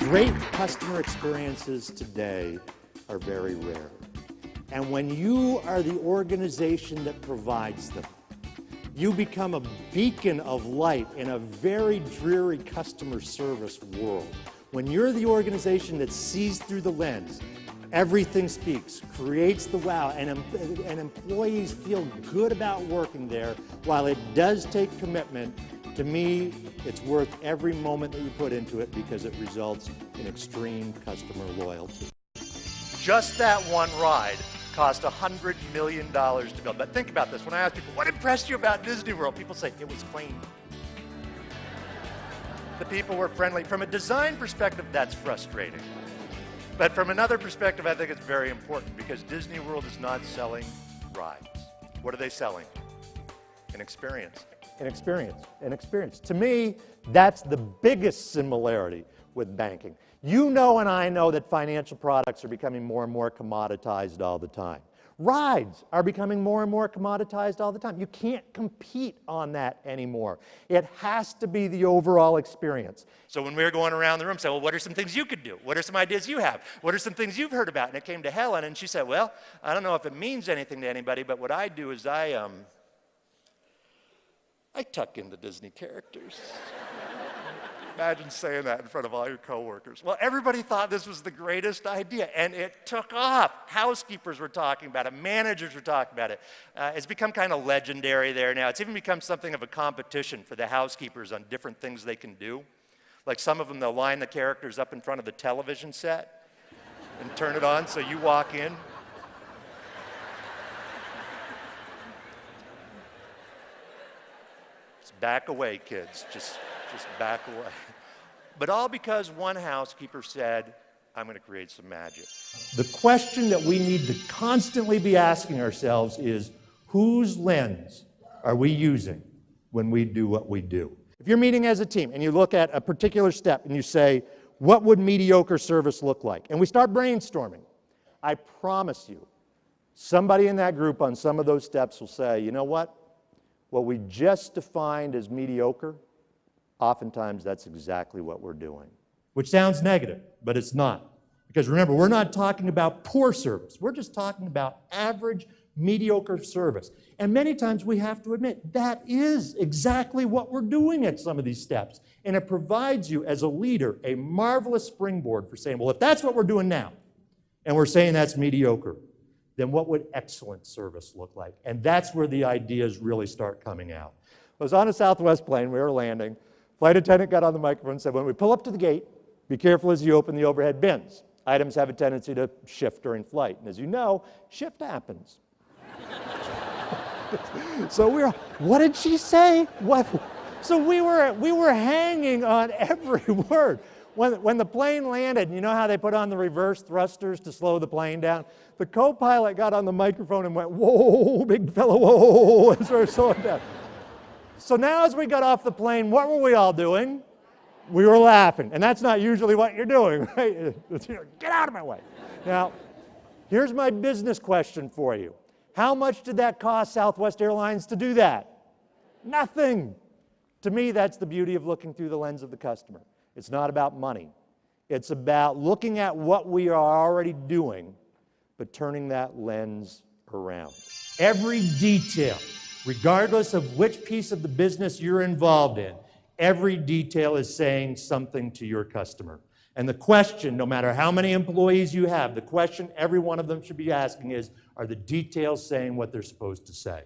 Great customer experiences today are very rare. And when you are the organization that provides them, you become a beacon of light in a very dreary customer service world. When you're the organization that sees through the lens, everything speaks, creates the wow, and employees feel good about working there. While it does take commitment, to me, it's worth every moment that you put into it because it results in extreme customer loyalty. Just that one ride cost $100 million to build. But think about this. When I ask people, what impressed you about Disney World? People say, it was clean. The people were friendly. From a design perspective, that's frustrating. But from another perspective, I think it's very important because Disney World is not selling rides. What are they selling? An experience. An experience. An experience. To me, that's the biggest similarity with banking. You know and I know that financial products are becoming more and more commoditized all the time. Rides are becoming more and more commoditized all the time. You can't compete on that anymore. It has to be the overall experience. So when we were going around the room, say, well, what are some things you could do? What are some ideas you have? What are some things you've heard about? And it came to Helen, and she said, well, I don't know if it means anything to anybody, but what I do is I tuck in the Disney characters. Imagine saying that in front of all your coworkers. Well, everybody thought this was the greatest idea, and it took off. Housekeepers were talking about it. Managers were talking about it. It's become kind of legendary there now. It's even become something of a competition for the housekeepers on different things they can do. Like some of them, they'll line the characters up in front of the television set and turn it on so you walk in. Just back away, kids. Just back away. But all because one housekeeper said, I'm going to create some magic. The question that we need to constantly be asking ourselves is, whose lens are we using when we do what we do? If you're meeting as a team and you look at a particular step and you say, what would mediocre service look like? And we start brainstorming. I promise you, somebody in that group on some of those steps will say, you know what? What we just defined as mediocre, oftentimes that's exactly what we're doing. Which sounds negative, but it's not. Because remember, we're not talking about poor service. We're just talking about average, mediocre service. And many times we have to admit that is exactly what we're doing at some of these steps. And it provides you as a leader a marvelous springboard for saying, well, if that's what we're doing now, and we're saying that's mediocre, then what would excellent service look like? And that's where the ideas really start coming out. I was on a Southwest plane, we were landing. Flight attendant got on the microphone and said, when we pull up to the gate, be careful as you open the overhead bins. Items have a tendency to shift during flight. And as you know, shift happens. So what did she say? What? So we were hanging on every word. When the plane landed, you know how they put on the reverse thrusters to slow the plane down? The co-pilot got on the microphone and went, whoa, big fellow, whoa, and started slowing down. So now as we got off the plane, what were we all doing? We were laughing. And that's not usually what you're doing, right? Get out of my way. Now, here's my business question for you. How much did that cost Southwest Airlines to do that? Nothing. To me, that's the beauty of looking through the lens of the customer. It's not about money. It's about looking at what we are already doing, but turning that lens around. Every detail, regardless of which piece of the business you're involved in, every detail is saying something to your customer. And the question, no matter how many employees you have, the question every one of them should be asking is, are the details saying what they're supposed to say?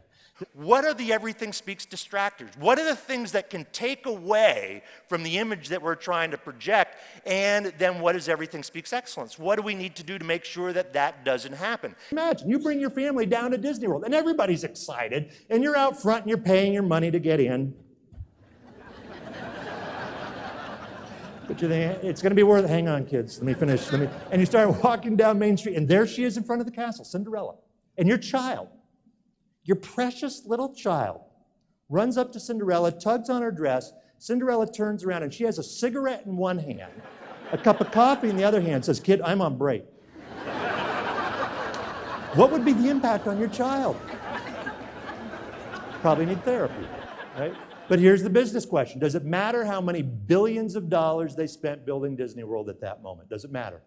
What are the everything speaks distractors? What are the things that can take away from the image that we're trying to project? And then what is everything speaks excellence? What do we need to do to make sure that that doesn't happen? Imagine you bring your family down to Disney World and everybody's excited and you're out front and you're paying your money to get in. But you think, it's going to be worth it. Hang on, kids. Let me finish. And you start walking down Main Street and there she is in front of the castle, Cinderella. And your child, your precious little child, runs up to Cinderella, tugs on her dress. Cinderella turns around and she has a cigarette in one hand, a cup of coffee in the other hand, says, kid, I'm on break. What would be the impact on your child? Probably need therapy, right? But here's the business question. Does it matter how many billions of dollars they spent building Disney World at that moment? Does it matter?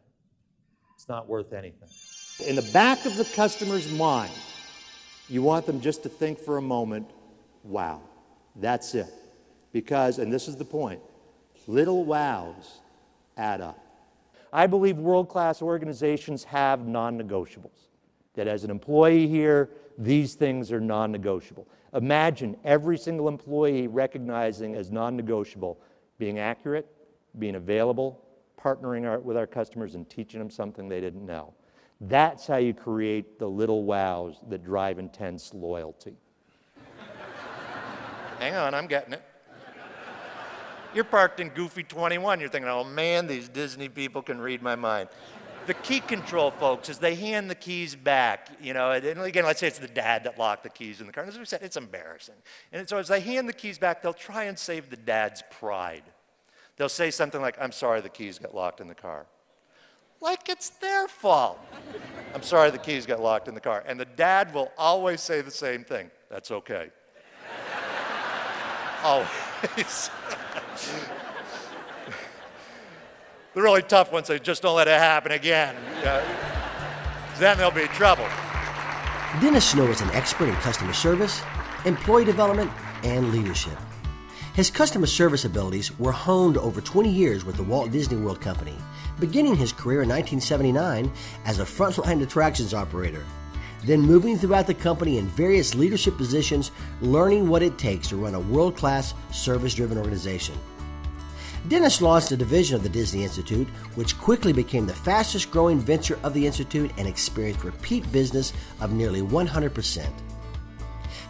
It's not worth anything. In the back of the customer's mind, you want them just to think for a moment, wow, that's it. Because, and this is the point, little wows add up. I believe world-class organizations have non-negotiables. That as an employee here, these things are non-negotiable. Imagine every single employee recognizing as non-negotiable being accurate, being available, partnering with our customers and teaching them something they didn't know. That's how you create the little wows that drive intense loyalty. Hang on, I'm getting it. You're parked in Goofy 21. You're thinking, oh man, these Disney people can read my mind. The key control folks, as they hand the keys back, you know, and again, let's say it's the dad that locked the keys in the car. As we said, it's embarrassing. And so as they hand the keys back, they'll try and save the dad's pride. They'll say something like, I'm sorry the keys got locked in the car. Like it's their fault. I'm sorry the keys got locked in the car. And the dad will always say the same thing. That's okay. Always. The really tough ones say, just don't let it happen again. Then they'll be in trouble. Dennis Snow is an expert in customer service, employee development, and leadership. His customer service abilities were honed over 20 years with the Walt Disney World Company, beginning his career in 1979 as a frontline attractions operator, then moving throughout the company in various leadership positions, learning what it takes to run a world-class, service-driven organization. Dennis launched a division of the Disney Institute, which quickly became the fastest-growing venture of the Institute and experienced repeat business of nearly 100%.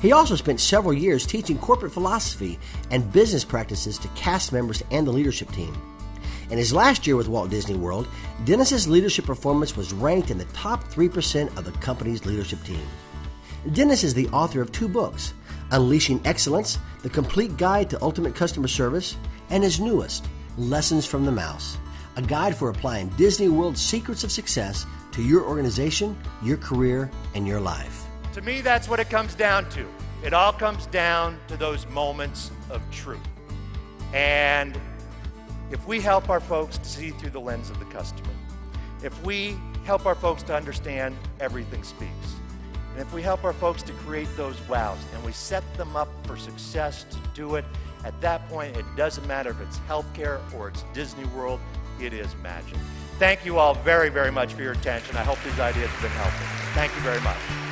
He also spent several years teaching corporate philosophy and business practices to cast members and the leadership team. In his last year with Walt Disney World, Dennis's leadership performance was ranked in the top 3% of the company's leadership team. Dennis is the author of 2 books, Unleashing Excellence, The Complete Guide to Ultimate Customer Service, and his newest, Lessons from the Mouse, a guide for applying Disney World's secrets of success to your organization, your career, and your life. To me, that's what it comes down to. It all comes down to those moments of truth. And if we help our folks to see through the lens of the customer, if we help our folks to understand everything speaks, and if we help our folks to create those wows and we set them up for success to do it, at that point, it doesn't matter if it's healthcare or it's Disney World, it is magic. Thank you all very, very much for your attention. I hope these ideas have been helpful. Thank you very much.